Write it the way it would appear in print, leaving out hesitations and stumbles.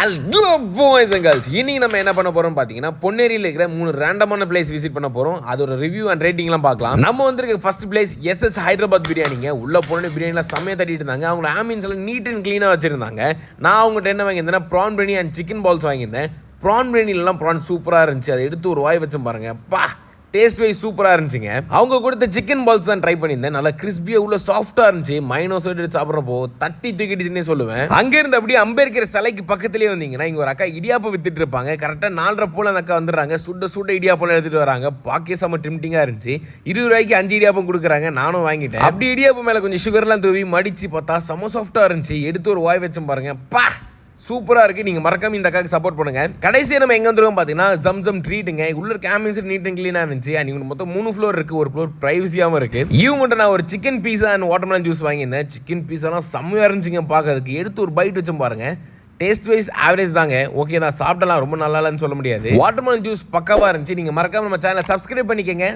Hello boys and girls, இன்னைக்கு நம்ம என்ன பண்ண போறோம் பாத்தீங்கன்னா பொன்னேரியில் இருக்கிற 3 ரேண்டமான பிளேஸ் விசிட் பண்ண போறோம். அதோட ரிவ்யூ அண்ட் ரேட்டிங்லாம் பார்க்கலாம். நம்ம வந்திருக்க ஃபர்ஸ்ட் பிளேஸ் எஸ்எஸ் ஹைதராபாத் பிரியாணிங்க. உள்ள போன பிரியாணில செம்மையா தட்டிட்டு இருந்தாங்க. அவங்க ஆம்பியன்ஸ் எல்லாம் நீட் அண்ட் கிளீனா வச்சிருந்தாங்க. நான் அவங்ககிட்ட என்ன வாங்கியிருந்தேன்னா prawn biryani and chicken balls வாங்கியிருந்தேன். ப்ரான் பிரியாணிலாம் ப்ரான் சூப்பரா இருந்துச்சு. அதை எடுத்து ஒரு வாய் வச்சு பாருங்க, பா டேஸ்ட் வைஸ் சூப்பராக இருந்துச்சுங்க. அவங்க கொடுத்த சிக்கன் பால்ஸ் தான் ட்ரை பண்ணியிருந்தேன். நல்லா கிறிஸ்பியாக உள்ள சாஃப்டாக இருந்துச்சு. மைனோஸ் எடுத்து சாப்பிட்றப்போ தட்டி தூக்கிடுச்சுன்னே சொல்லுவேன். அங்கேருந்து அப்படியே அம்பேத்கர் சிலைக்கு பக்கத்துலேயே வந்தீங்கன்னா இங்கே ஒரு அக்கா இடியாப்பம் வித்துட்டு இருப்பாங்க. கரெக்டாக 4:30 போல அந்த அக்கா வந்துடுறாங்க. சுட இடியாப்பம் எடுத்துட்டு வராங்க. பாக்கே செம்ம டிம்டிங்காக இருந்துச்சு. 20 ரூபாய்க்கு 5 இடியாப்பம் கொடுக்குறாங்க. நானும் வாங்கிட்டேன். அப்படி இடியாப்பம் மேலே கொஞ்சம் சுகர்லாம் தூவி மடிச்சு பார்த்தா செம்ம சாஃப்டாக இருந்துச்சு. எடுத்து ஒரு வாய் வச்சு பாருங்க, பா சூப்பராக இருக்குது. நீங்கள் மறக்காம இந்த அக்காவுக்கு சப்போர்ட் பண்ணுங்க. கடைசியாக நம்ம எங்கே வந்துருக்கோம் பார்த்தீங்கன்னா ஜம்சம் ட்ரீட்டுங்க. உள்ள இருக்க ஆம்பியன்ஸ் நீட் அண்ட் க்ளீனாக இருந்துச்சு. அண்ட் மொத்தம் 3 ஃப்ளோர் இருக்குது. ஒரு ஃப்ளோர் ப்ரைவசியாகவும் இருக்குது. இவங்ககிட்ட நான் ஒரு chicken pizza and watermelon juice வாங்கியிருந்தேன். சிக்கன் பீஸாலாம் செம்மையாக இருந்துச்சுங்க பார்க்கறதுக்கு. எடுத்து ஒரு பைட் வச்சு பாருங்க. டேஸ்ட் வைஸ் ஆவரேஜ் தாங்க, ஓகே தான், சாப்பிடலாம், ரொம்ப நல்லா இல்லைன்னு சொல்ல முடியாது. வாட்டர்மெலன் ஜூஸ் பக்காவாக இருந்துச்சு. நீங்கள் மறக்காம நம்ம சேனலை சப்ஸ்கிரைப் பண்ணிக்கங்க.